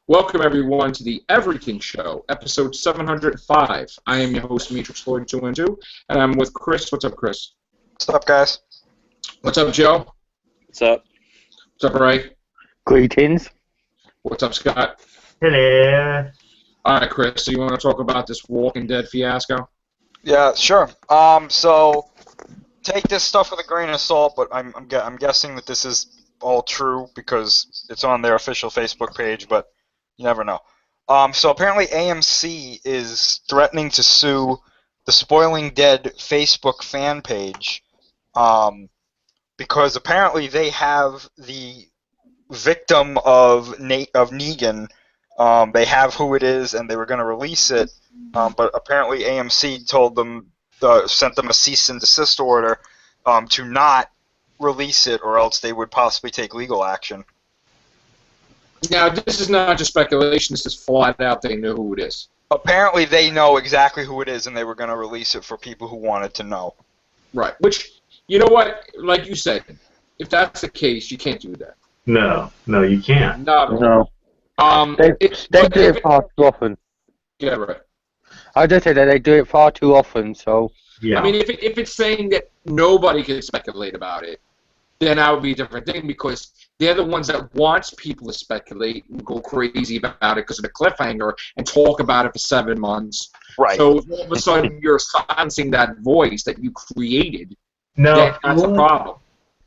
Welcome, everyone, to the Everything Show, episode 705. I am your host, Matrix Lord 212, and I'm with Chris. What's up, Chris? What's up, guys? What's up, Joe? What's up? What's up, Ray? Greetings. What's up, Scott? Hello. All right, Chris, so you want to talk about this Walking Dead fiasco? Yeah, sure. So take this stuff with a grain of salt, but I'm guessing that this is all true because it's on their official Facebook page, but you never know. So apparently AMC is threatening to sue the Spoiling Dead Facebook fan page, because apparently they have the victim of Negan. They have who it is, and they were going to release it, but apparently AMC told them, sent them a cease and desist order to not release it, or else they would possibly take legal action. Now, this is not just speculation. This is flat out. They know who it is. Apparently they know exactly who it is, and they were going to release it for people who wanted to know. Right. Which, you know what? Like you said, if that's the case, you can't do that. No, you can't. No. They do it far too often. Yeah, right. I just say that they do it far too often, so... Yeah. I mean, if it's saying that nobody can speculate about it, then that would be a different thing, because they're the ones that want people to speculate and go crazy about it because of the cliffhanger and talk about it for 7 months. Right. So all of a sudden you're silencing that voice that you created. No, That's a problem.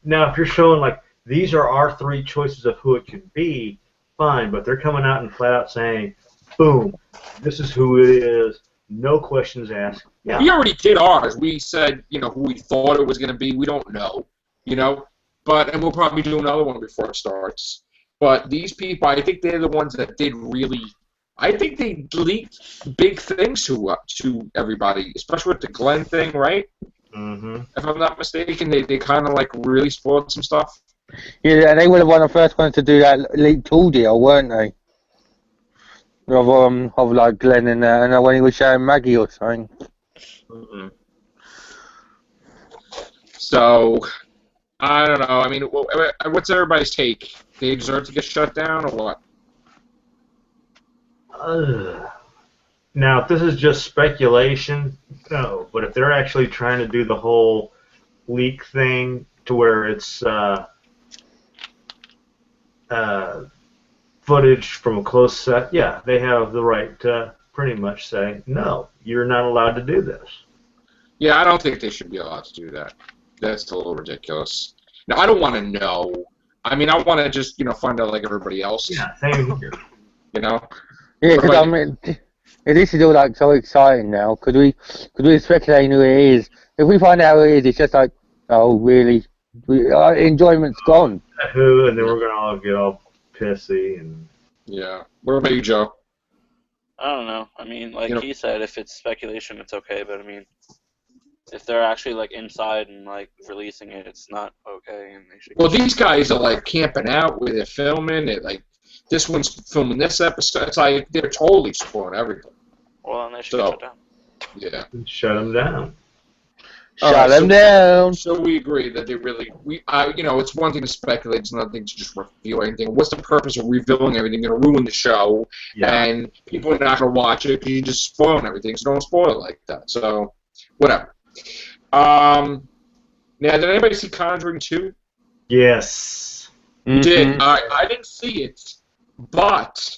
Now, if you're showing, like, these are our three choices of who it could be, fine, but they're coming out and flat out saying, boom, this is who it is, no questions asked. Yeah. We already did ours. We said, who we thought it was going to be. We don't know, and we'll probably do another one before it starts. But these people, I think they're the ones that did really. I think they leaked big things to everybody, especially with the Glenn thing, right? Mm-hmm. If I'm not mistaken, they kind of like really spoiled some stuff. Yeah, they were one of the first ones to do that leaked tool deal, weren't they? Of like Glenn and when he was showing Maggie or something. Mm-hmm. So, I don't know. I mean, what's everybody's take? They deserve to get shut down or what? Now, if this is just speculation, no. But if they're actually trying to do the whole leak thing to where it's footage from a close set, yeah, they have the right to pretty much say, no, you're not allowed to do this. Yeah, I don't think they should be allowed to do that. That's a little ridiculous. Now, I don't want to know. I mean, I want to just, find out like everybody else. Yeah, same here. Yeah, because I mean, this is all like so exciting now. Could we speculate who it is? If we find out who it is, it's just like, oh, really? Enjoyment's gone. Who, and then we're gonna all get all pissy and. Yeah. What about you, Joe? I don't know. I mean, like he said, if it's speculation, it's okay. But I mean, if they're actually like inside and like releasing it, it's not okay. And they should. Well, these guys are like camping out with it, filming it. Like this one's filming this episode. It's like they're totally spoiling everything. Well, then they should shut down. Yeah. Shut them down. Shut them down. So we agree that they really, it's one thing to speculate, it's another thing to just reveal anything. What's the purpose of revealing everything? You're going to ruin the show, and people are not going to watch it because you're just spoiling everything, so don't spoil it like that. So, whatever. Now, did anybody see Conjuring 2? Yes. You did. I didn't see it, but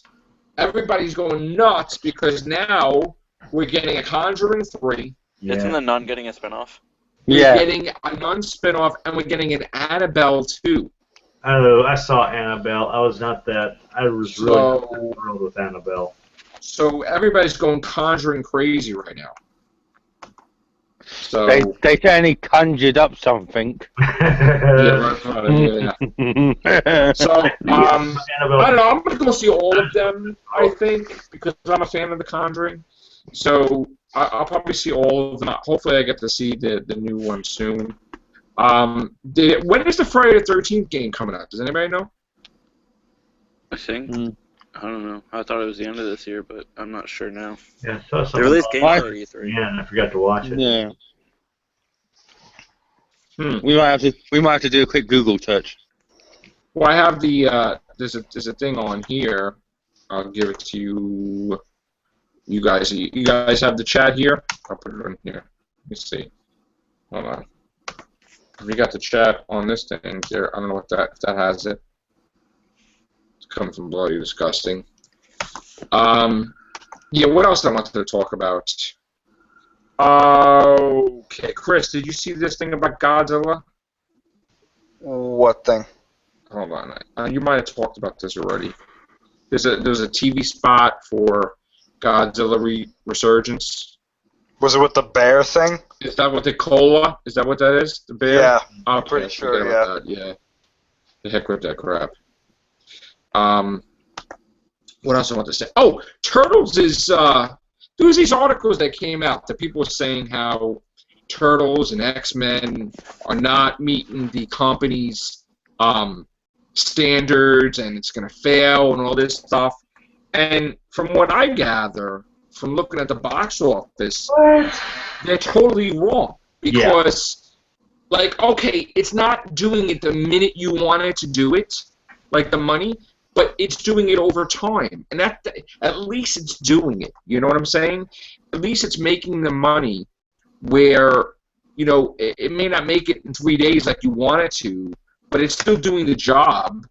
everybody's going nuts because now we're getting a Conjuring 3. Yeah. Isn't the Nun getting a spinoff? We're getting a Nun spin-off, and we're getting an Annabelle 2. Oh, I saw Annabelle. I was not that. I was really not that thrilled with Annabelle. So everybody's going Conjuring crazy right now. So they certainly conjured up something. yeah. So I don't know. I'm gonna go see all of them. I think because I'm a fan of The Conjuring. So I'll probably see all of them. Hopefully, I get to see the new one soon. When is the Friday the 13th game coming out? Does anybody know? I think. I don't know. I thought it was the end of this year, but I'm not sure now. Yeah, I saw they released games for E3. Yeah, and I forgot to watch it. Yeah. We might have to do a quick Google search. Well, I have the there's a thing on here. I'll give it to you. You guys have the chat here? I'll put it in here. Let me see. Hold on. We got the chat on this thing there. I don't know if that has it. It's coming from bloody disgusting. Yeah, what else I wanted to talk about? Okay, Chris, did you see this thing about Godzilla? What thing? Hold on. You might have talked about this already. There's a TV spot for Godzilla Resurgence. Was it with the bear thing? Is that what the cola? Is that what that is? The bear? Yeah, Okay, I'm pretty sure. Yeah. Yeah. The heck with that crap. What else I want to say? Oh, Turtles is. There was these articles that came out that people were saying how Turtles and X-Men are not meeting the company's standards and it's going to fail and all this stuff. And from what I gather, from looking at the box office, they're totally wrong. Because, like, okay, it's not doing it the minute you want it to do it, like the money, but it's doing it over time. And that, at least it's doing it. You know what I'm saying? At least it's making the money where, you know, it may not make it in 3 days like you want it to, but it's still doing the job.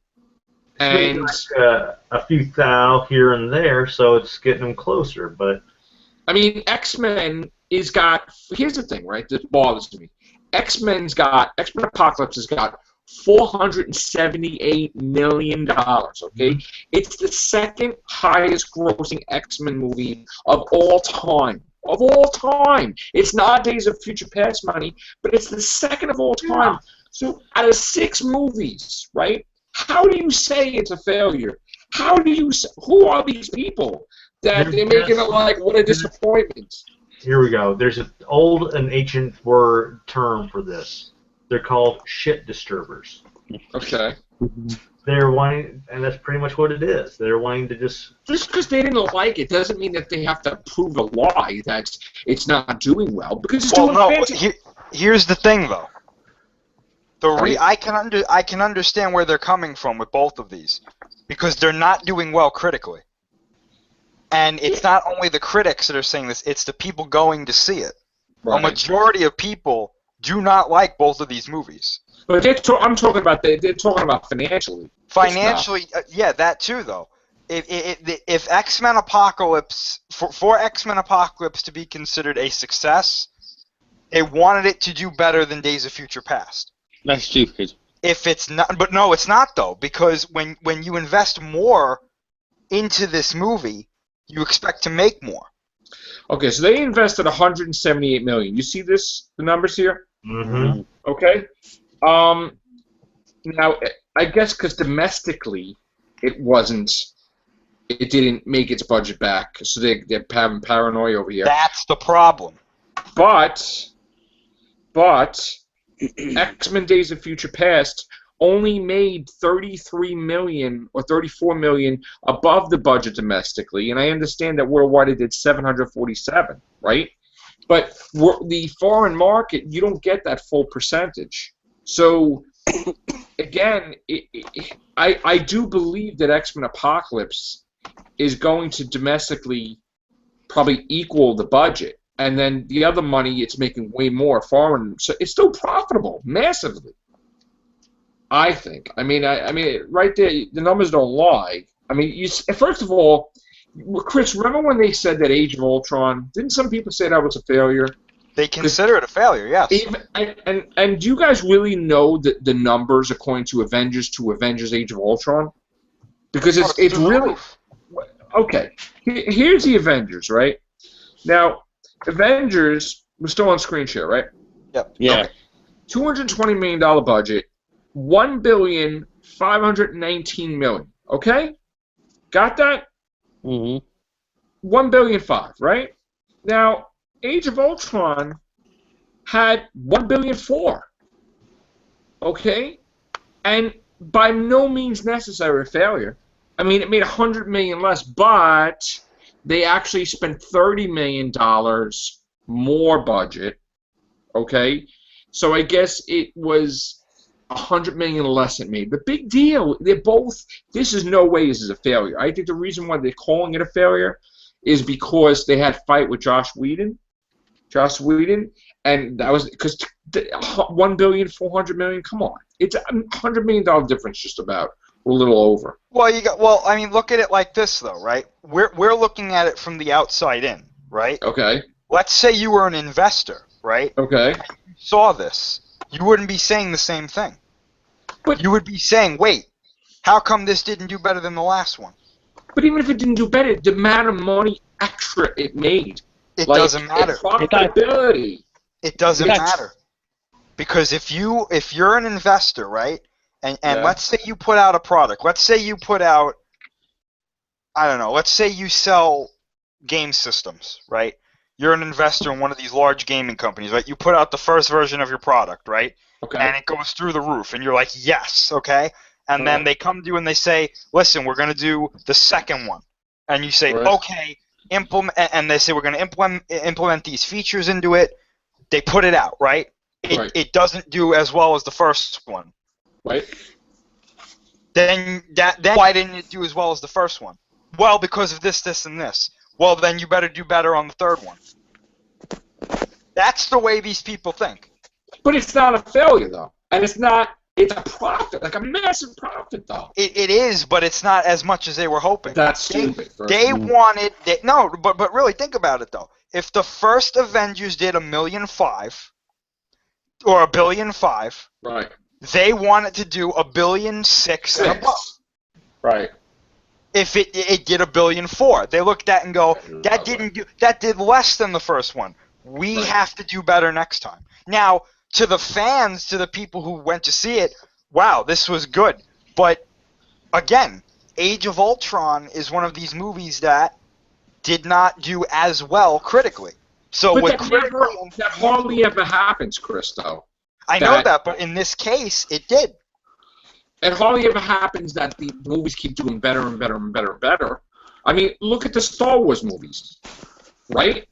And like, a few thou here and there, so it's getting them closer. But I mean, X-Men is got. Here's the thing, right? That bothers me. X-Men Apocalypse has got $478 million. Okay, it's the second highest grossing X-Men movie of all time. Of all time, it's not Days of Future Past money, but it's the second of all time. So out of 6 movies, right? How do you say it's a failure? How do you? Who are these people that they're making it like what a disappointment? Here we go. There's an old and ancient term for this. They're called shit disturbers. Okay. They're wanting, and that's pretty much what it is. They're wanting to just because they didn't like it doesn't mean that they have to prove a lie that it's not doing well because it's doing fantastic. Here's the thing, though. I can understand where they're coming from with both of these, because they're not doing well critically, and it's not only the critics that are saying this; it's the people going to see it. Right. A majority of people do not like both of these movies. But I'm talking about they're talking about financially. Financially, yeah, that too, though. If X-Men Apocalypse for X-Men Apocalypse to be considered a success, they wanted it to do better than Days of Future Past. That's stupid. If it's not, but no, it's not though, because when you invest more into this movie, you expect to make more. Okay, so they invested $178 million. You see the numbers here? Mm-hmm. Okay. Now I guess because domestically, it didn't make its budget back, so they're having paranoia over here. That's the problem. But X-Men Days of Future Past only made $33 million or $34 million above the budget domestically, and I understand that worldwide it did $747, right? But the foreign market, you don't get that full percentage. So, again, I do believe that X-Men Apocalypse is going to domestically probably equal the budget. And then the other money, it's making way more foreign. So it's still profitable, massively. I think. I mean, right there, the numbers don't lie. I mean, first of all, Chris, remember when they said that Age of Ultron? Didn't some people say that was a failure? They consider it a failure, yes. And do you guys really know the numbers according to Avengers Age of Ultron? Because it's really okay. Here's the Avengers, right? Now. Avengers, we're still on screen share, right? Yep. Yeah. Okay. $220 million budget, $1,519 million. Okay? Got that? Mm-hmm. $1,000,000,005, right? Now, Age of Ultron had $1,000,000,004. Okay? And by no means necessary a failure. I mean, it made $100 million less, but they actually spent $30 million more budget, okay? So I guess it was $100 million less it made. The big deal. They're both. This is no way this is a failure. I think the reason why they're calling it a failure is because they had a fight with Joss Whedon, and that was because $1.4 billion. Come on, it's $100 million difference, just about, or a little over. Well, I mean, look at it like this, though, right? We're looking at it from the outside in, right? Okay. Let's say you were an investor, right? Okay. And you saw this, you wouldn't be saying the same thing. But you would be saying, "Wait, how come this didn't do better than the last one?" But even if it didn't do better, the amount of money extra it made. It doesn't matter. Profitability. It doesn't matter. Because if you're an investor, right, and let's say you put out a product. Let's say you put out, I don't know, let's say you sell game systems, right? You're an investor in one of these large gaming companies, right? You put out the first version of your product, right? Okay. And it goes through the roof, and you're like, yes, okay? And then they come to you and they say, listen, we're going to do the second one. And you say, okay, implement, and they say, we're going to implement these features into it. They put it out, right? It doesn't do as well as the first one. Right. Then why didn't it do as well as the first one? Well, because of this, this, and this. Well, then you better do better on the third one. That's the way these people think. But it's not a failure, though. And it's not, it's a profit, like a massive profit, though. It is, but it's not as much as they were hoping. That's stupid. They wanted, but really think about it, though. If the first Avengers did $1.5 million, or $1.5 billion, right, they wanted to do $1.6 billion and above. Right. If it did $1.4 billion, they looked at it and go, that did less than the first one. We have to do better next time. Now, to the fans, to the people who went to see it, wow, this was good. But again, Age of Ultron is one of these movies that did not do as well critically. So but that hardly ever happens, Chris, though. I know that, but in this case, it did. It hardly ever happens that the movies keep doing better and better and better and better. I mean, look at the Star Wars movies, right?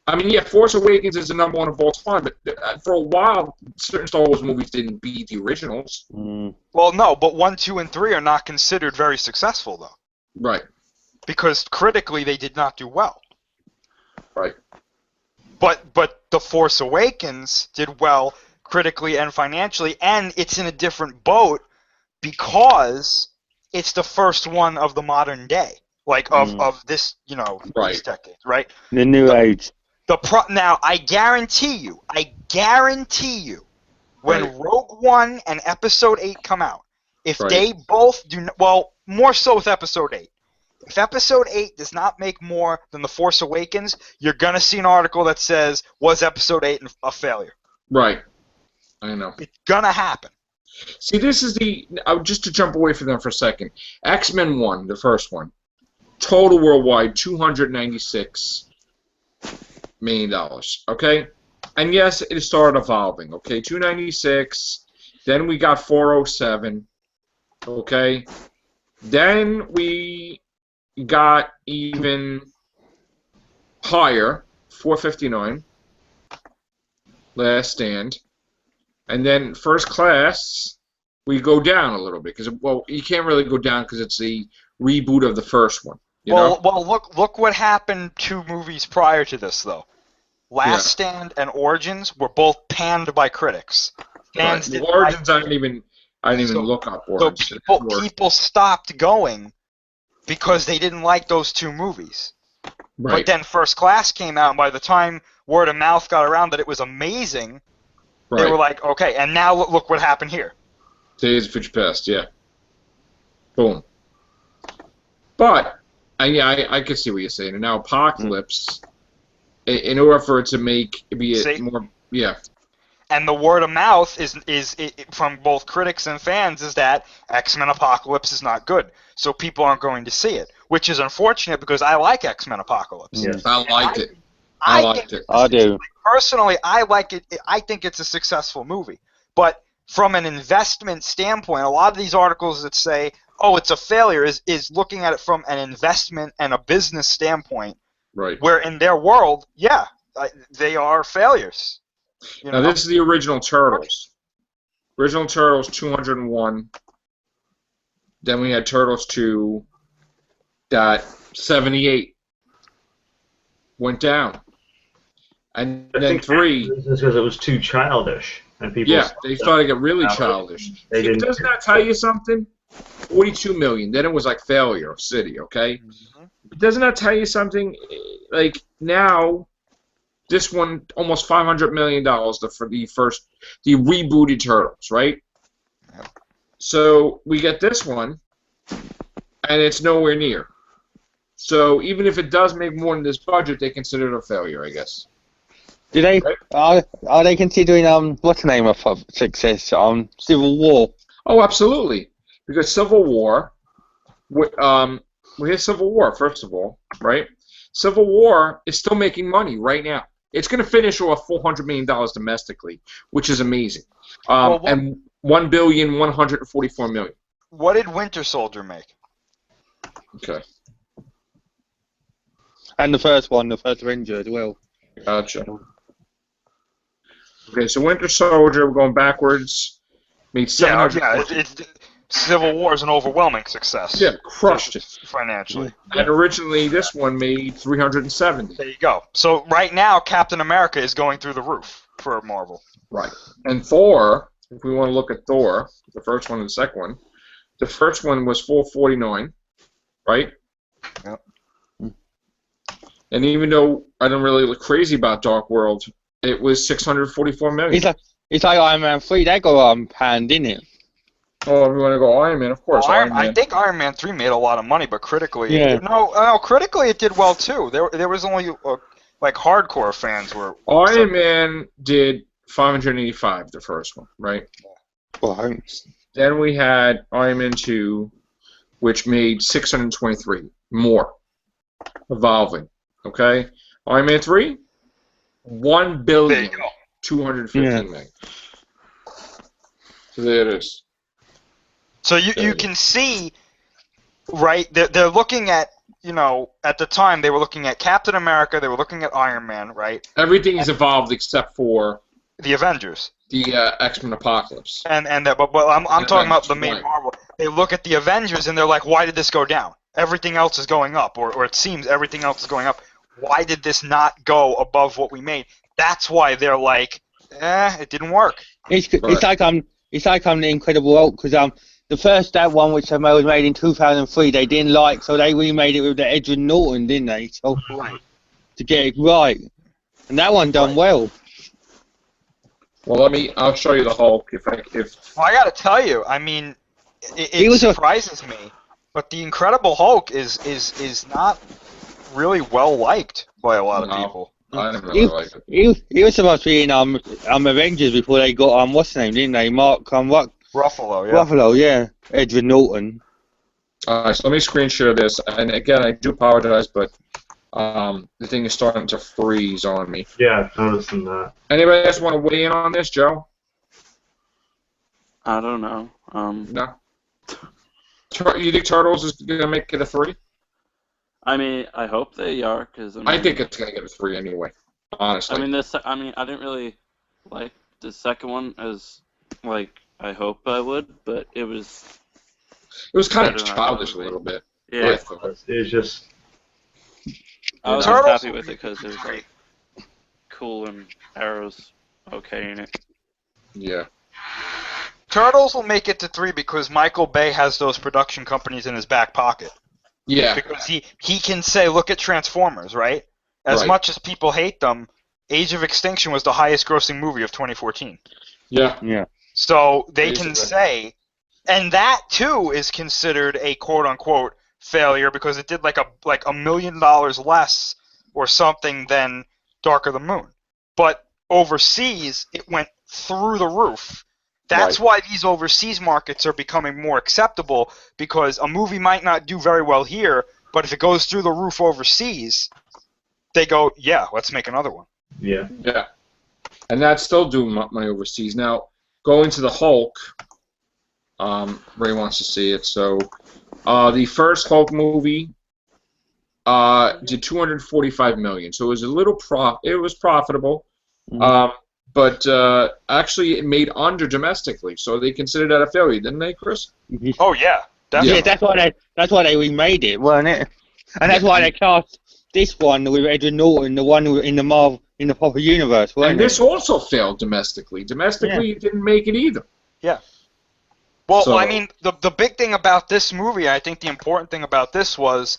I mean, yeah, Force Awakens is the #1 of all time, but for a while, certain Star Wars movies didn't beat the originals. Well, no, but 1, 2, and 3 are not considered very successful, though. Right. Because critically, they did not do well. Right. But The Force Awakens did well critically and financially, and it's in a different boat because it's the first one of the modern day, like of this, these decades, right? The new age. Now, I guarantee you, when Rogue One and Episode 8 come out, if they both do, well, more so with Episode 8. If Episode 8 does not make more than The Force Awakens, you're going to see an article that says, was Episode 8 a failure? Right. I know. It's going to happen. See, this is just to jump away from them for a second. X-Men 1, the first one, total worldwide, $296 million, okay? And yes, it started evolving, okay? 296, then we got 407, okay? Then we got even higher, 459, Last Stand. And then First Class, we go down a little bit because, well, you can't really go down because it's the reboot of the first one. Well, look what happened 2 movies prior to this, though. Last Stand and Origins were both panned by critics. Fans didn't Origins, I didn't even look up Origins. So people stopped going because they didn't like those 2 movies. Right. But then First Class came out, and by the time word of mouth got around that it was amazing, they were like, okay, and now look what happened here. Days of Future Past, yeah. Boom. But, I can see what you're saying. And now Apocalypse, in order for it to be more, And the word of mouth is from both critics and fans is that X-Men Apocalypse is not good, so people aren't going to see it, which is unfortunate because I like X-Men Apocalypse. Yes. I liked it. I liked it. I do. Personally, I like it. I think it's a successful movie. But from an investment standpoint, a lot of these articles that say, oh, it's a failure, is looking at it from an investment and a business standpoint. Right. Where in their world, they are failures. Now, this is the original Turtles. Original Turtles 201. Then we had Turtles 2. That 78 went down, and I then think 3. It's because it was too childish, and people. Yeah, they started to get really childish. They didn't. Doesn't that tell you something? 42 million. Then it was like Failure City. Okay. Doesn't that tell you something? Like now, this one almost $500 million for the rebooted Turtles, right? So we get this one, and it's nowhere near. So even if it does make more than this budget, they consider it a failure, I guess. Do they? Are they considering what's the name of success? Civil War. Oh, absolutely. Because Civil War, we hit Civil War first of all, right? Civil War is still making money right now. It's going to finish off $400 million domestically, which is amazing. And $1,144,000,000. What did Winter Soldier make? Okay. And the first Avenger as well. Gotcha. Okay, so Winter Soldier, we're going backwards. Made 700. Civil War is an overwhelming success. Yeah, crushed it financially. And originally, this one made 370. There you go. So right now, Captain America is going through the roof for Marvel. Right. And Thor, if we want to look at Thor, the first one and the second one, the first one was 449, right? Yep. And even though I don't really look crazy about Dark World, it was 644 million. It's like Iron Man 3. They got panned, didn't it? Oh, if we want to go Iron Man, of course. Well, I think Iron Man 3 made a lot of money, but critically, yeah. Critically it did well too. There was only like hardcore fans were. Iron Man did 585, the first one, right? Well, then we had Iron Man 2, which made 623 more. Evolving, okay. Iron Man 3, 1,215,000,000. So there it is. So you can see, right? They're looking at, at the time they were looking at Captain America, they were looking at Iron Man, right? Everything's evolved except for the Avengers, the X-Men Apocalypse, but I'm talking about the main Marvel. They look at the Avengers and they're like, why did this go down? Everything else is going up, or it seems everything else is going up. Why did this not go above what we made? That's why they're like, it didn't work. It's like the Incredible Hulk, because that one which was made in 2003 they didn't like, so they remade it with the Edward Norton, didn't they? So right. To get it right, and that one done well. Well, I'll show you the Hulk if. Well, I gotta tell you, I mean, it surprises me, but the Incredible Hulk is not really well liked by a lot of people. I didn't really like it. He was supposed to be in Avengers before they got what's the name, didn't they? Mark what? Ruffalo, yeah. Ruffalo, yeah. Edward Norton. So let me screen share this, and again, I do apologize, but the thing is starting to freeze on me. Yeah, I'm noticing that. Anybody else want to weigh in on this, Joe? I don't know. No. You think Turtles is gonna make it a 3? I mean, I hope they are, because I think it's gonna get a 3 anyway. Honestly. I mean, I didn't really like the second one as I hope I would, but it was. It was kind of childish a little bit. Yeah. It was just. I was just happy with it because it was cool and Arrow's okay in it. Yeah. Turtles will make it to 3 because Michael Bay has those production companies in his back pocket. Yeah. Because he can say, look at Transformers, right? As much as people hate them, Age of Extinction was the highest grossing movie of 2014. Yeah. Yeah. So they can say, and that too is considered a quote unquote failure because it did like $1 million less or something than Dark of the Moon. But overseas, it went through the roof. That's why these overseas markets are becoming more acceptable, because a movie might not do very well here, but if it goes through the roof overseas, they go, yeah, let's make another one. Yeah. Yeah. And that's still doing money overseas. Now, going to the Hulk, Ray wants to see it. So, the first Hulk movie did $245 million. So it was a little it was profitable. But but actually it made under domestically, so they considered that a failure, didn't they, Chris? Oh yeah, definitely. Yeah, that's why they remade it, weren't it? And that's why they cast this one with Edward Norton, the one in the proper universe, weren't And it? this also failed domestically. Domestically, it didn't make it either. Yeah. Well, So- I mean, the big thing about this movie, I think the important thing about this was,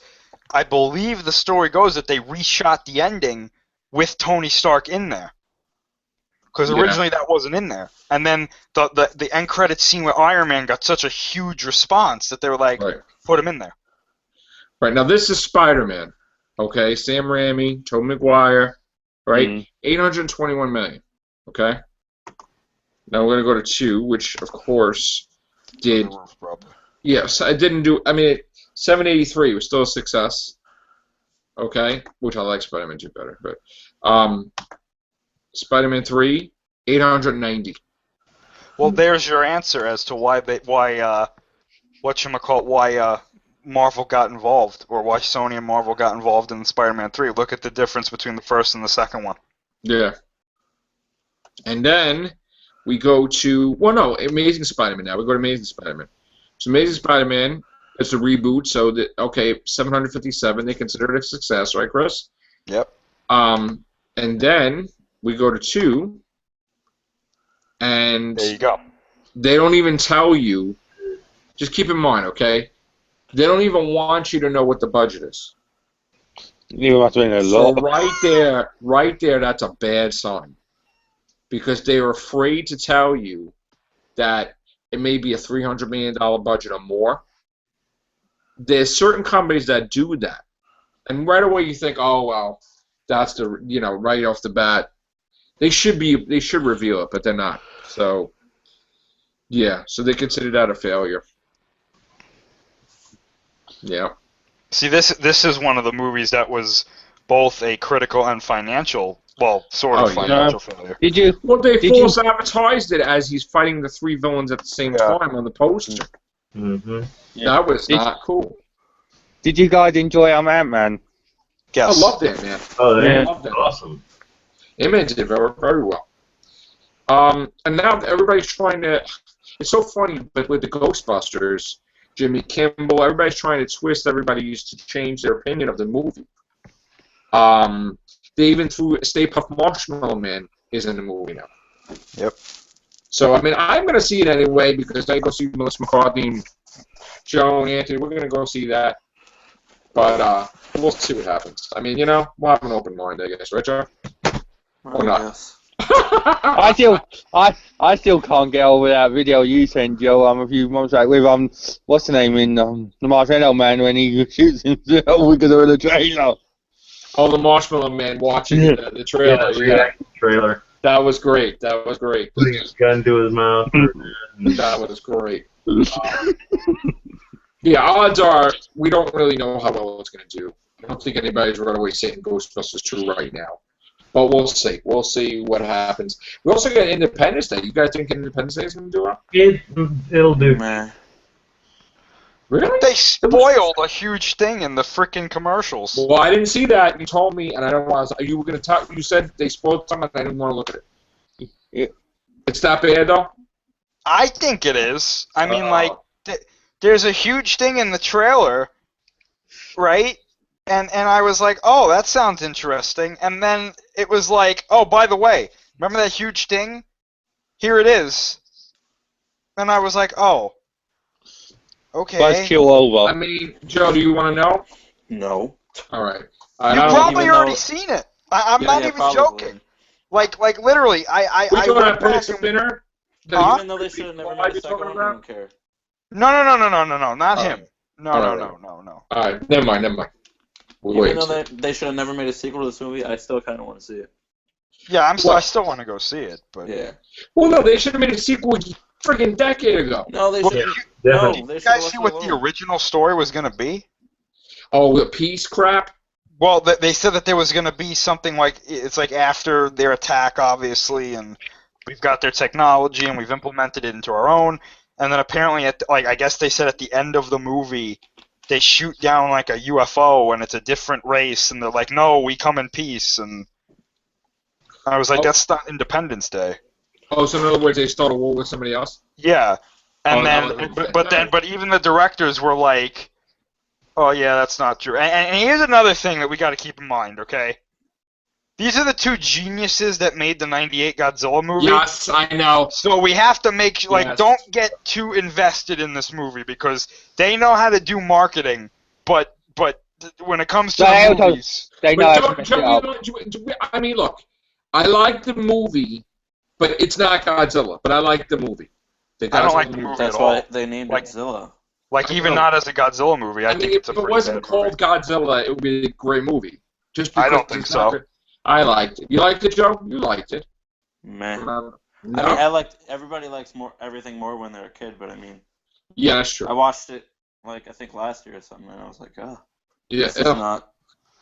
I believe the story goes that they reshot the ending with Tony Stark in there. Because originally that wasn't in there. And then the end credits scene with Iron Man got such a huge response that they were like, put him in there. Right, now this is Spider-Man, okay? Sam Raimi, Tobey Maguire, right? 821 million, okay? Now we're going to go to 2, which, of course, did... Yes, I didn't do... I mean, 783 was still a success, okay? Which I like Spider-Man 2 better, but... Spider-Man 3, 890. Well, there's your answer as to why Marvel got involved, or why Sony and Marvel got involved in Spider-Man 3. Look at the difference between the first and the second one. Yeah. And then we go to... Well, no, Amazing Spider-Man now. We go to Amazing Spider-Man. So Amazing Spider-Man, it's a reboot, so, 757, they consider it a success, right, Chris? Yep. And then we go to 2, and... There you go. They don't even tell you... Just keep in mind, okay? They don't even want you to know what the budget is. You must have been a So lot. right there, that's a bad sign. Because they are afraid to tell you that it may be a $300 million budget or more. There's certain companies that do that. And right away you think, oh, well, that's the, right off the bat. They should reveal it, but they're not. So, yeah, so they consider that a failure. Yeah. See, this is one of the movies that was both a critical and financial, well, sort of financial failure. Did you? Well, they false advertised it as he's fighting the 3 villains at the same time on the poster. Mm-hmm. Yeah. That was not cool. Did you guys enjoy Ant-Man? Yes. I loved it, man. Oh, Yeah. that's awesome. Ant-Man did very, very well. And now everybody's trying to... It's so funny, but with the Ghostbusters, Jimmy Kimmel, everybody's trying to twist everybody used to change their opinion of the movie. They even threw Stay Puft Marshmallow Man is in the movie now. Yep. So, I mean, I'm going to see it anyway because I go see Melissa McCarthy and Joe and Anthony. We're going to go see that. But we'll see what happens. I mean, we'll have an open mind, I guess. Right, Joe? Or not? Yes. I still can't get over that video you sent, Joe, a few months back with what's the name in the Marshmallow Man when he shoots himself because of the trailer. Oh, the Marshmallow Man watching the trailer. Yeah, trailer. That was great. That was great. Putting his gun to his mouth. That was great. Yeah, odds are we don't really know how well it's going to do. I don't think anybody's right away saying Ghostbusters 2 right now. But we'll see. We'll see what happens. We also got Independence Day. You guys think Independence Day is going to do it? It'll do. Meh. Really? They spoiled a huge thing in the frickin' commercials. Well, I didn't see that. You told me, and I don't want to. You were going to talk. You said they spoiled something. I didn't want to look at it. Yeah. It's that bad, though. I think it is. I mean, there's a huge thing in the trailer, right? And I was like, oh, that sounds interesting. And then it was like, oh, by the way, remember that huge thing? Here it is. And I was like, oh, okay. Let's kill over. I mean, Joe, do you want to know? No. All right. You've probably even already know- seen it. I'm not even probably. joking. Like literally, I We talking went about back Prince and... Spinner? Huh? Even though they should have never Why are made you a second talking one, I about? don't care. No, not him. No. All right, never mind. We'll Even wait. though they should have never made a sequel to this movie, I still kind of want to see it. Yeah, I What? still want to go see it, but Yeah. Well, no, they should have made a sequel a freaking decade ago. No, they Well, should. Definitely. No, they you should guys see what the alone. original story was going to be? Oh, the peace crap? Well, they said that there was going to be something like, it's like after their attack, obviously, and we've got their technology and we've implemented it into our own, and then apparently, I guess they said at the end of the movie, they shoot down like a UFO and it's a different race, and they're like, no, we come in peace, and I was like, that's not Independence Day. Oh, so in other words, they start a war with somebody else? Yeah. And but even the directors were like, oh yeah, that's not true. And here's another thing that we got to keep in mind, okay? These are the two geniuses that made the '98 Godzilla movie. Yes, I know. So we have to make don't get too invested in this movie because they know how to do marketing, but when it comes to the movies, they know how to mess it up. I mean, look, I like the movie, but it's not Godzilla. But I like the movie. I don't like the movie That's at all. why they named it Godzilla. Like even not as a Godzilla movie, I think it's a if it pretty wasn't bad called movie. Godzilla, it would be a great movie. Just because I don't think so. I liked it. You liked it, Joe? You liked it. Man. No? I mean, everybody likes everything more when they're a kid, but I mean, yeah, that's true. I watched it I think last year or something, and I was like, oh, yeah, this is not.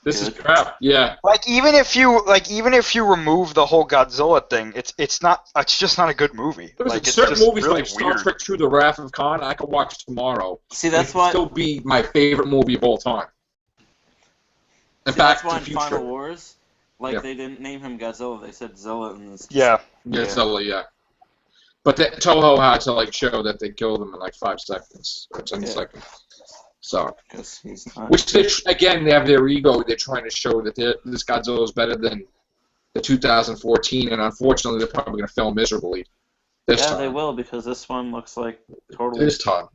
This is crap. Yeah. Like even if you remove the whole Godzilla thing, it's just not a good movie. Like it's certain just movies really like Star weird. Trek II: The Wrath of Khan, I could watch tomorrow. See, that's why. Still be my favorite movie of all time. That's why in Final Wars, they didn't name him Godzilla. They said Zilla in this. Yeah, Zilla. Yeah. But Toho had to show that they killed him in 5 seconds or 10 seconds. So, which they have their ego. They're trying to show that this Godzilla is better than the 2014, and unfortunately, they're probably going to fail miserably this time. They will because this one looks like totally. This time,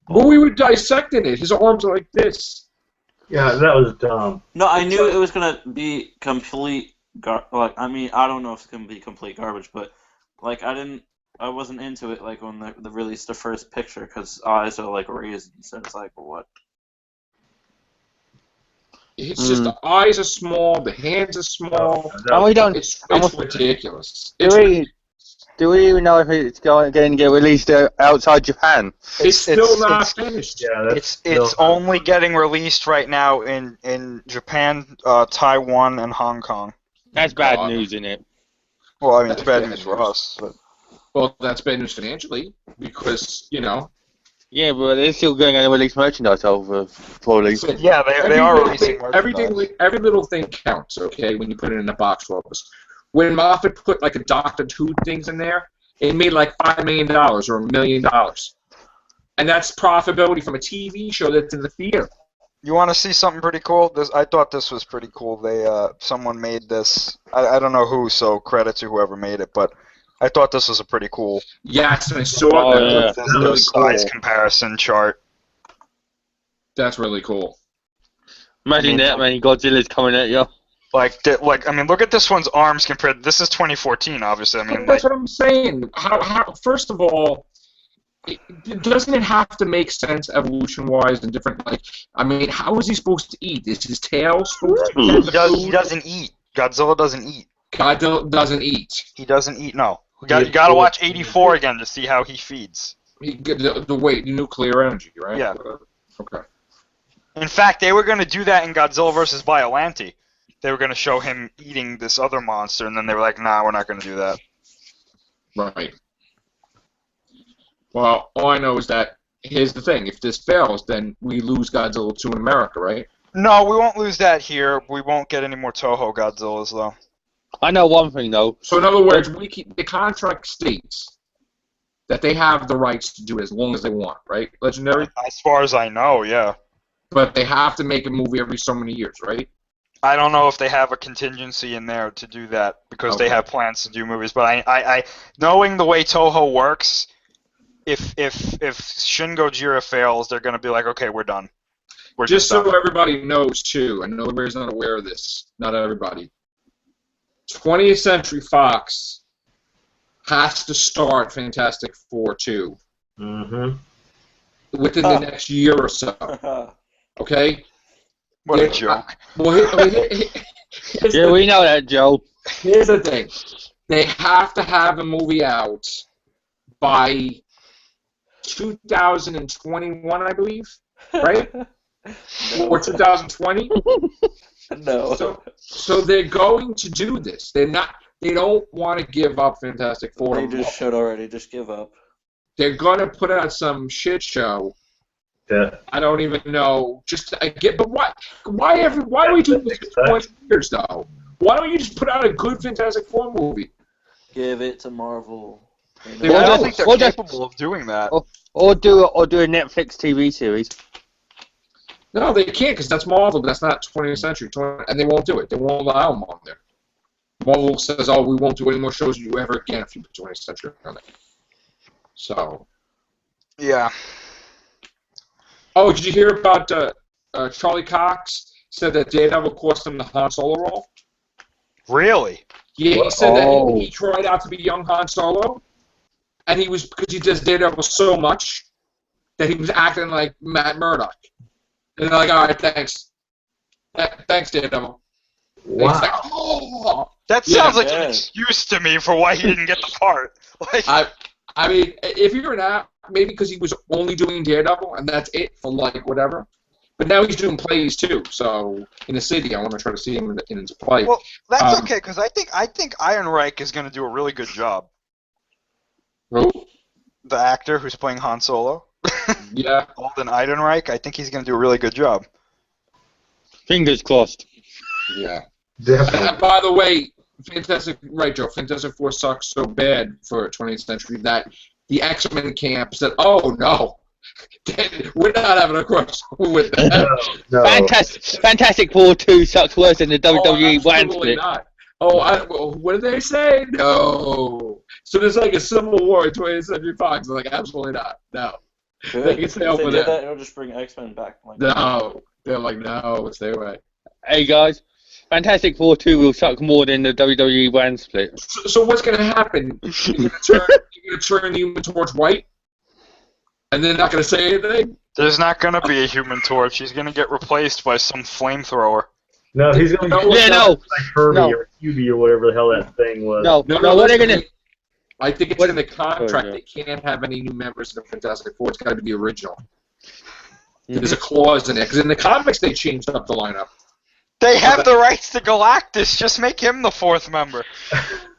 but we were dissecting it. His arms are like this. Yeah, that was dumb. No, I knew it was going to be complete. I mean, I don't know if it's going to be complete garbage, but I wasn't into it when they released the first picture because eyes are raised, so it's well, what? It's just the eyes are small, the hands are small. And we don't. It's ridiculous. Do we even know if it's going to get released outside Japan? It's still not finished. Yeah, it's only getting released right now in Japan, Taiwan, and Hong Kong. That's bad news, isn't it? Well, I mean, it's bad news for us. But. Well, that's bad news financially because Yeah, but they're still going to release merchandise over probably. Yeah, they are releasing merchandise. Every little thing counts, okay, when you put it in the box office. When Moffat put a Doctor Who things in there, it made $5 million or $1 million. And that's profitability from a TV show that's in the theater. You want to see something pretty cool? I thought this was pretty cool. Someone made this. I don't know who, so credit to whoever made it, but I thought this was a pretty cool. Yes, I saw that. Yeah. That's really size cool. comparison chart. That's really cool. Imagine that many Godzillas coming at you. I mean, look at this one's arms compared. This is 2014, obviously. I mean, that's what I'm saying. How? First of all, doesn't it have to make sense evolution-wise and different? I mean, how is he supposed to eat? Is his tail supposed to eat? He doesn't eat. Godzilla doesn't eat. Godzilla doesn't eat. He doesn't eat. No. You got to watch 84 again to see how he feeds. The nuclear energy, right? Yeah. Okay. In fact, they were going to do that in Godzilla vs. Biollante. They were going to show him eating this other monster, and then they were like, nah, we're not going to do that. Right. Well, all I know is that, here's the thing, if this fails, then we lose Godzilla 2 in America, right? No, we won't lose that here. We won't get any more Toho Godzillas, though. I know one thing, though. So, in other words, the contract states that they have the rights to do it as long as they want, right? Legendary? As far as I know, yeah. But they have to make a movie every so many years, right? I don't know if they have a contingency in there to do that because they have plans to do movies. But I knowing the way Toho works, if Shin Gojira fails, they're going to be like, okay, we're done. We're just so done. Everybody knows too, and everybody's not aware of this. Not everybody. 20th Century Fox has to start Fantastic Four 2 within the next year or so. Okay. What a joke. Yeah, we know that, Joe. Here's the thing. They have to have a movie out by 2021, I believe, right? No. Or 2020? No. So they're going to do this. They don't want to give up Fantastic Four. They just should already. Just give up. They're going to put out some show. Yeah. I don't even know. But why are we doing this for 20 years though? Why don't you just put out a good Fantastic Four movie? Give it to Marvel. I don't think they're capable of doing that. Or do a Netflix TV series. No, they can't because that's Marvel, but that's not 20th Century. And they won't do it. They won't allow them on there. Marvel says, "Oh, we won't do any more shows with you ever again if you put 20th Century on there." So. Yeah. Oh, did you hear about Charlie Cox said that Daredevil cost him the Han Solo role? Really? Yeah, he said that he tried out to be young Han Solo, and because he does Daredevil so much that he was acting like Matt Murdock. And they're like, all right, thanks. Thanks, Daredevil. Wow. Like, oh. That sounds like an excuse to me for why he didn't get the part. Like, I mean, if you're an act, maybe because he was only doing Daredevil, and that's it for, like, whatever. But now he's doing plays, too. So, in the city, I want to try to see him in his play. well, that's okay, because I think Ehrenreich is going to do a really good job. Who? The actor who's playing Han Solo. Yeah. Alden Ehrenreich, I think he's going to do a really good job. Fingers crossed. Yeah. Definitely. And by the way, Fantastic Four sucks so bad for 20th Century that the X-Men camp said, "Oh no, we're not having a crossover with them." No. Fantastic Four 2 sucks worse than the WWE brand split. Not. What did they say? No. So there's like a civil war in 20th Century Fox. Like, absolutely not. No. Good. They can stay if over they there. did that, it'll just bring X-Men back. Like, No. They're like, no, stay away. Hey guys, Fantastic Four 2 will suck more than the WWE brand split. So what's going to happen? You're going to turn the Human Torch white? And they're not going to say anything? There's not going to be a Human Torch. He's going to get replaced by some flamethrower. No, he's going to Yeah, no. like Herbie or Hubie or whatever the hell that thing was. No, what are they gonna? I think it's in the contract. They can't have any new members of the Fantastic Four. It's got to be the original. There's a clause in it because in the comics they changed up the lineup. They have the rights to Galactus. Just make him the fourth member.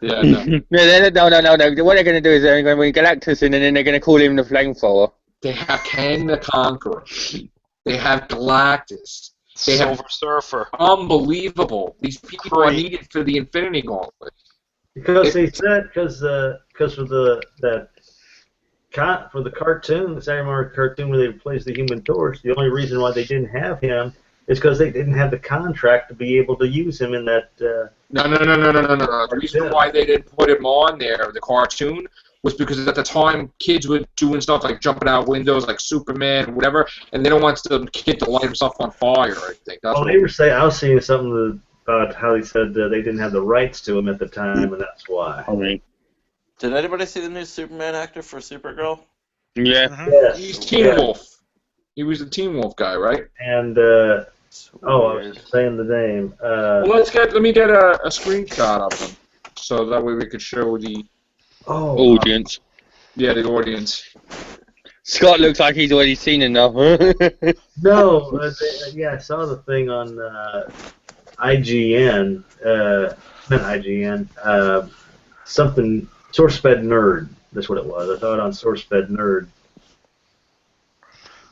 Yeah, no. No. What they're gonna do is they're gonna bring Galactus in, and then they're gonna call him the Flamethrower. They have Kang the Conqueror. They have Galactus. They Silver have Surfer. Unbelievable. These people are needed for the Infinity Gauntlet. Because they said for the cartoon, the Saturday morning cartoon where they replaced the Human Torch, the only reason why they didn't have him is because they didn't have the contract to be able to use him in that. No. The reason why they didn't put him on there, the cartoon, was because at the time kids were doing stuff like jumping out windows, like Superman and whatever, and they don't want the kid to light himself on fire. I think. That's they were saying. I was seeing something about how they said they didn't have the rights to him at the time, and that's why. Did anybody see the new Superman actor for Supergirl? Yeah. Mm-hmm. Yes. He's Teen Wolf. He was the Teen Wolf guy, right? And I was just saying the name. Well, let me get a screenshot of him, so that way we could show the audience. Yeah, the audience. Scott looks like he's already seen enough. No, I saw the thing on IGN. Not IGN. Something SourceFed Nerd. That's what it was. I saw it on SourceFed Nerd.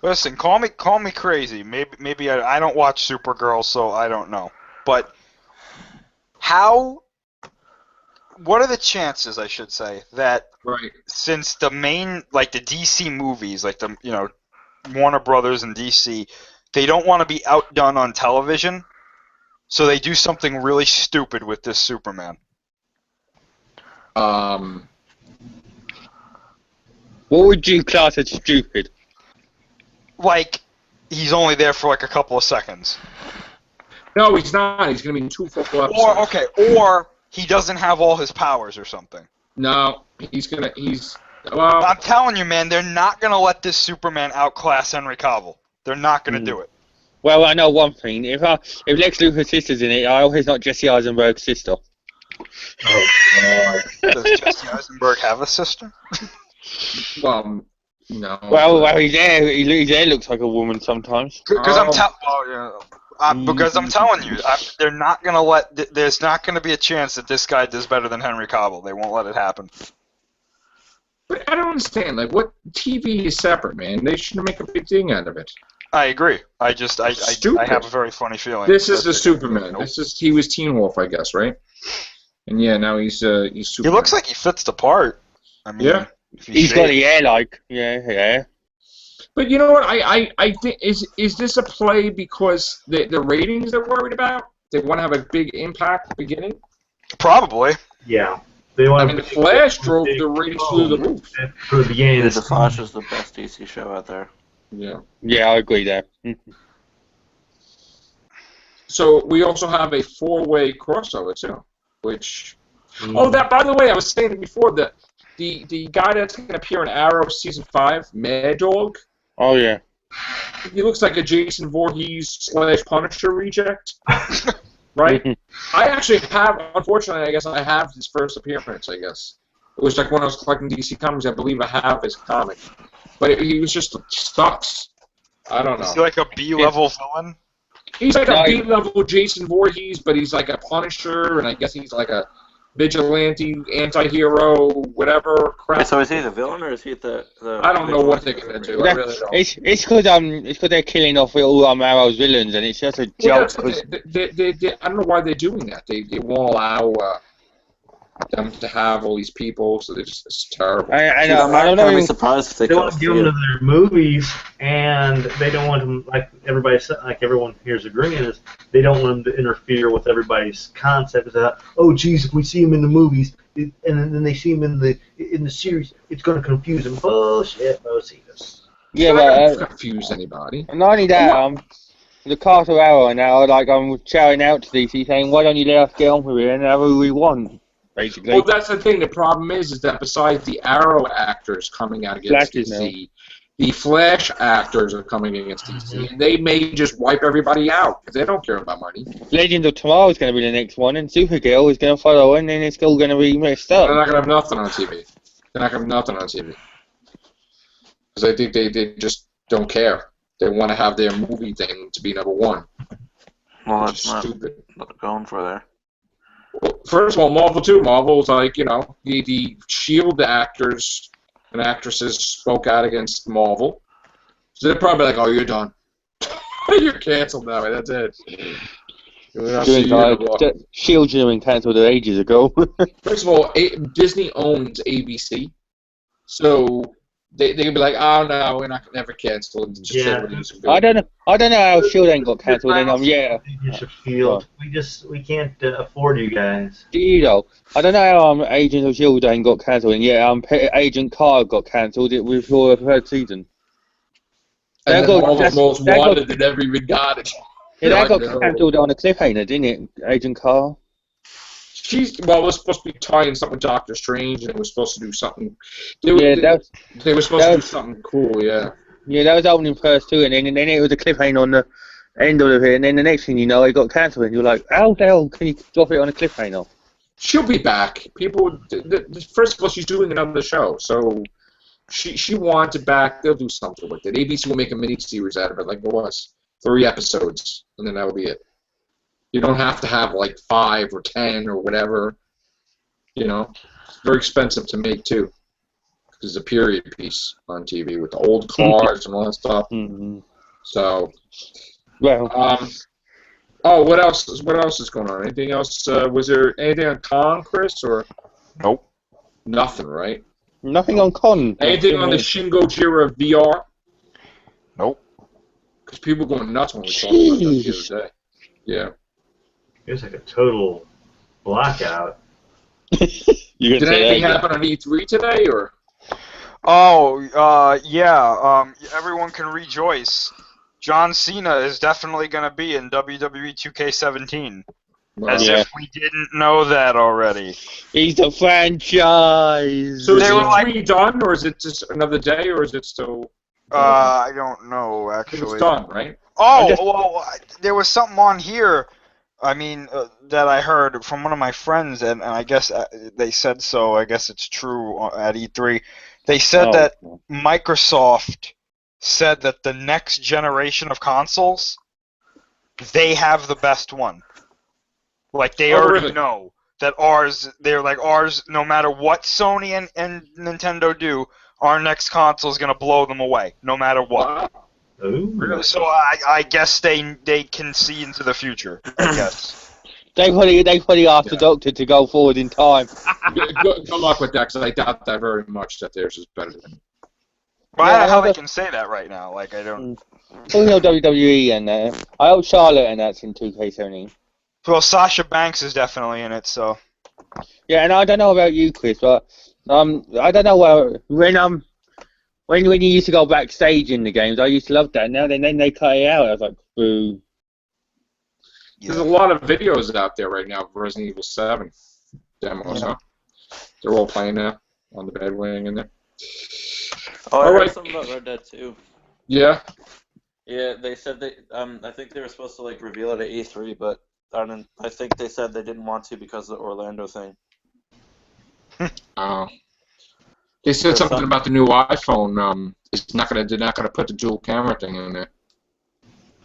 Listen, call me crazy. Maybe I don't watch Supergirl, so I don't know. But what are the chances, I should say, that since the main, like the DC movies, like the Warner Brothers and DC, they don't want to be outdone on television, so they do something really stupid with this Superman. What would you class as stupid? Like, he's only there for like a couple of seconds. No, he's not. He's going to be in 2 full episodes. Or he doesn't have all his powers or something. No, well, I'm telling you, man, they're not going to let this Superman outclass Henry Cavill. They're not going to do it. Well, I know one thing. If Lex Luthor's sister's in it, I hope it's not Jesse Eisenberg's sister. Oh, God. Does Jesse Eisenberg have a sister? Well, no. Well, his hair looks like a woman sometimes. Because I'm telling you, they're not going to let. There's not going to be a chance that this guy does better than Henry Cavill. They won't let it happen. But I don't understand. Like, what TV is separate, man? They should make a big thing out of it. I agree. I Stupid. have a very funny feeling. This is the Superman. Nope. He was Teen Wolf, I guess, right? And yeah, now he's Superman. He looks like he fits the part. I mean, Yeah. if He's got shaved. the hair like, yeah. But you know what? I think is this a play because the ratings they're worried about? They want to have a big impact at the beginning. Probably. Yeah. They want I mean, the Flash drove the ratings through the roof. For the beginning Yeah, of the Flash is the best DC show out there. Yeah. Yeah, I agree there. So we also have a 4-way crossover too, which. Mm. Oh, that by the way, I was saying before that the guy that's going to appear in Arrow season 5, Mad Dog. Oh, yeah. He looks like a Jason Voorhees / Punisher reject, right? I actually have, unfortunately, I guess I have his first appearance. I guess it was like when I was collecting DC comics. I believe I have his comic, but he was just sucks. I don't know. Is he like a B-level villain? He's like a B-level Jason Voorhees, but he's like a Punisher, and I guess he's like a vigilante, anti-hero, whatever crap. So is he the villain or is he the I don't know what they're gonna do. I really don't. It's because they're killing off all Arrow's villains, and it's just a joke. I don't know why they're doing that. They won't allow them to have all these people, so it's terrible. I know. I don't I'd know. be surprised if they They don't want to give them to their movies, and they don't want them, like everyone here's agreeing, is they don't want them to interfere with everybody's concept. That, oh, geez, if we see them in the movies, and then they see them in the series, it's going to confuse them. Bullshit, this. Yeah, Not but confuse anybody. not only that, the Carter Arrow now, like I'm shouting out to DC saying, why don't you let us get on with it and have who we want? Basically. Well, that's the thing. The problem is that besides the Arrow actors coming out against DC, the Flash actors are coming against DC, and they may just wipe everybody out because they don't care about money. Legends of Tomorrow is going to be the next one, and Supergirl is going to follow, and then it's still going to be messed up. They're not going to have nothing on TV. They're not going to have nothing on TV. Because I think they just don't care. They want to have their movie thing to be number one. Well, that's not stupid. What going for there. Well, first of all, Marvel too. Marvel's like, the S.H.I.E.L.D. actors and actresses spoke out against Marvel. So they're probably like, oh, you're done. You're canceled now. That's it. S.H.I.E.L.D. should have been cancelled ages ago. First of all, Disney owns ABC. So they'd be like, oh, no, we're not never cancel it. I don't know how S.H.I.E.L.D. ain't got cancelled, and yeah. We can't afford you guys. You know, I don't know how Agents of S.H.I.E.L.D. ain't got cancelled, and yeah, Agent Carr got cancelled before the third season. And then Marvel's Most Wanted that never even got it. Yeah, that got cancelled on a cliffhanger, didn't it, Agent Carr? It was supposed to be tying something with Doctor Strange, and it was supposed to do something. They were supposed to do something cool, yeah. Yeah, that was opening first too, and then it was a cliffhanger on the end of it, and then the next thing you know, it got cancelled, and you're like, how the hell can you drop it on a cliffhanger? She'll be back. People, first of all, she's doing another show, so she wants it back. They'll do something with it. ABC will make a mini-series out of it, like it was. 3 episodes, and then that will be it. You don't have to have like 5 or 10 or whatever. It's very expensive to make too. Because it's a period piece on TV with the old cars and all that stuff. Mm-hmm. So, well, what else is going on? Anything else? Was there anything on Con, Chris, or nope? Nothing, right? Nothing on Con. Anything on the Shin Gojira VR? Nope. Because people were going nuts when we talked about that the other day. Yeah. It was like a total blackout. Did anything happen on E3 today, or? Oh, yeah. Everyone can rejoice. John Cena is definitely going to be in WWE 2K17. As if we didn't know that already. He's the franchise. So is E3 done, or is it just another day, or is it still? I don't know, actually. It's done, right? Oh, well, there was something on here, that I heard from one of my friends, and I guess they said so. I guess it's true at E3. They said that Microsoft said that the next generation of consoles, they have the best one. Like, they already know that they're like, ours, no matter what Sony and Nintendo do, our next console is going to blow them away, no matter what. Wow. Ooh. Really? So I guess they can see into the future. I guess. They probably asked the Doctor to go forward in time. Good luck with that, because I doubt that very much that theirs is better than. Well, Yeah, I don't know how I they know. can say that right now. Like I don't. Talking of WWE and I hope Charlotte and that's in 2K17. Well, Sasha Banks is definitely in it, so. Yeah, and I don't know about you, Chris, but I don't know when you used to go backstage in the games, I used to love that. Now then they cut it out. I was like, boo. There's a lot of videos out there right now of Resident Evil 7 demos, Yeah. huh? They're all playing now on the Bedwing in there. Oh, I All heard right. something about Red Dead 2. Yeah. Yeah, they said I think they were supposed to like reveal it at E3, but I think they said they didn't want to because of the Orlando thing. They said Or something some- about the new iPhone. They're not gonna put the dual camera thing in there.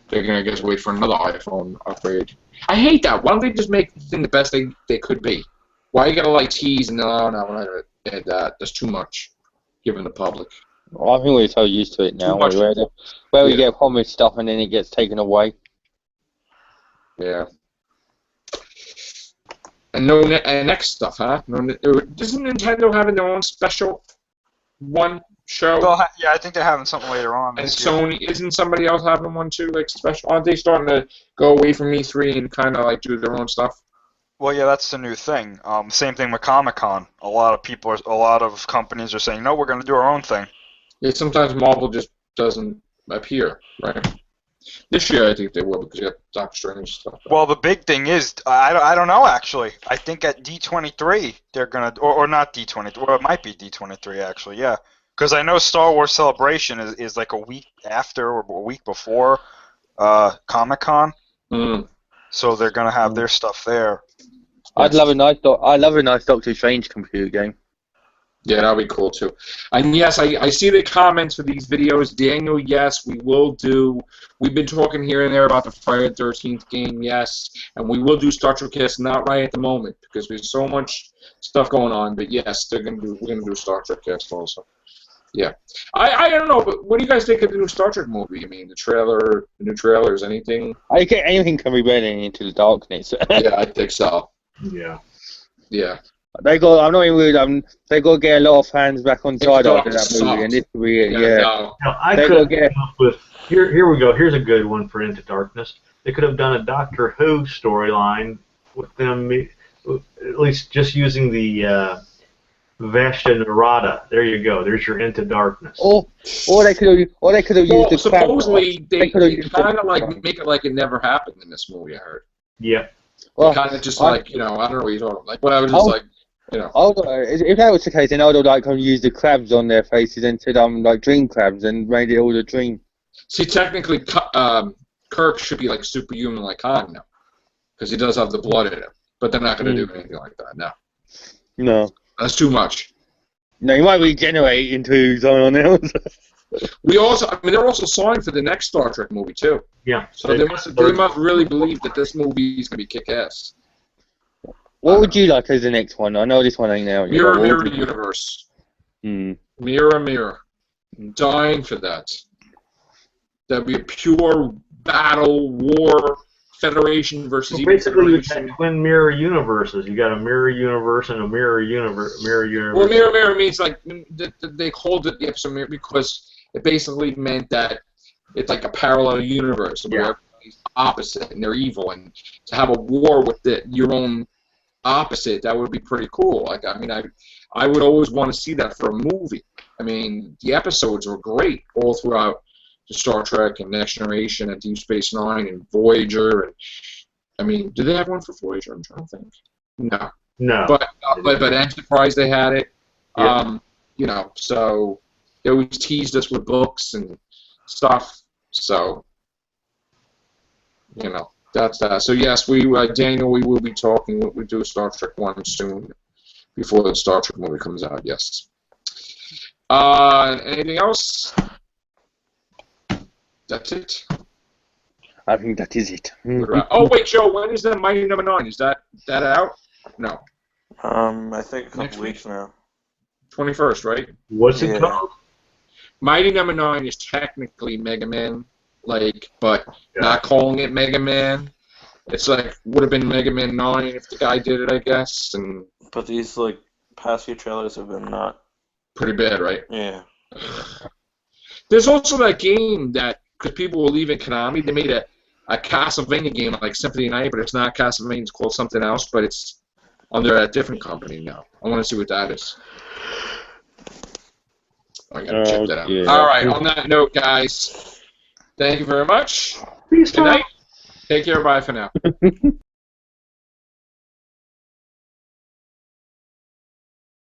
They're gonna just wait for another iPhone upgrade. I hate that. Why don't they just make the thing the best they could be? Why you gotta like tease and no, we're not gonna add that. That's too much, given the public. Well, I think we're so used to it now. Too much. Where we Yeah. get promised stuff and then it gets taken away. Yeah. And next stuff, huh? Doesn't Nintendo have their own special one show? Well, yeah, I think they're having something later on And this year. Sony, isn't somebody else having one too, like special? Aren't they starting to go away from E3 and kind of like do their own stuff? Well, yeah, that's the new thing. Same thing with Comic-Con. A lot of companies are saying, no, we're going to do our own thing. Yeah, sometimes Marvel just doesn't appear, right? This year I think they will because you got Doctor Strange stuff. Well, the big thing is, I don't know actually. I think at D23 they're gonna, or not D23, well it might be D23 actually, yeah. Because I know Star Wars Celebration is like a week after or a week before Comic-Con, so they're gonna have their stuff there. I'd love a nice Doctor Strange computer game. Yeah, that'll be cool too. And yes, I see the comments for these videos. Daniel, yes, we will do. We've been talking here and there about the Friday the 13th game, yes, and we will do Star Trek Cast, not right at the moment because there's so much stuff going on. But yes, we're gonna do Star Trek Cast also. Yeah, I don't know, but what do you guys think of the new Star Trek movie? I mean, the new trailers, anything? Anything can be read Into the Darkness. Yeah, I think so. Yeah. Yeah. I'm not even rude. They got to get a lot of fans back on side after that movie, and this will be it. Yeah. No. Now, I They could go have get- come up with here we go. Here's a good one for Into Darkness. They could have done a Doctor Who storyline with them, at least just using the Vashta Narada. There you go. There's your Into Darkness. Or they could have Well, used the crab. supposedly they could have used kind of the- like make it like it never happened in this movie. I heard. Yeah. Well, Kind of just I- like, I don't know what you're talking about. Like, whatever, just like, if that was the case, then I would like use the crabs on their faces and said like dream crabs and made it all a dream. See, technically, Kirk should be like superhuman like Han now. Because he does have the blood in him. But they're not going to do anything like that, no. No. That's too much. No, you might regenerate into someone else. They're also signed for the next Star Trek movie, too. Yeah. So they must really believe that this movie is going to be kick-ass. What would you like as the next one? I know this one ain't out yet. Mirror, but what Mirror would you- Universe. Hmm. Mirror, Mirror. I'm dying for that. That'd be a pure battle, war, Federation versus Well, evil basically, you Federation. got twin mirror universes. You got a mirror universe and a mirror universe. Mirror universe. Well, Mirror, Mirror means like they called it the episode Mirror because it basically meant that it's like a parallel universe where everybody's opposite and they're evil, and to have a war with your own opposite, that would be pretty cool. Like, I would always want to see that for a movie. I mean, the episodes were great all throughout the Star Trek and Next Generation and Deep Space Nine and Voyager. And I mean, did they have one for Voyager? I'm trying to think. No. No. But Enterprise, they had it. Yeah. So they always teased us with books and stuff. So, that's that. So yes, Daniel, we will be talking. We'll do a Star Trek 1 soon, before the Star Trek movie comes out. Yes. Anything else? That's it. I think that is it. Oh wait, Joe, when is that Mighty Number 9? Is that out? No. I think a Next couple weeks now. 21st, right? What's it Yeah. called? Mighty Number 9 is technically Mega Man, like, but not calling it Mega Man. It's like would have been Mega Man 9 if the guy did it, I guess, and But these like past few trailers have been not. pretty bad, right? Yeah. There's also that game that, because people were leaving Konami, they made a Castlevania game like Symphony of the Night, but it's not Castlevania, it's called something else, but it's under a different company now. I want to see what that is. I gotta check that out. Yeah. Alright, on that note, guys, thank you very much. Peace Good out. night. Take care, bye for now.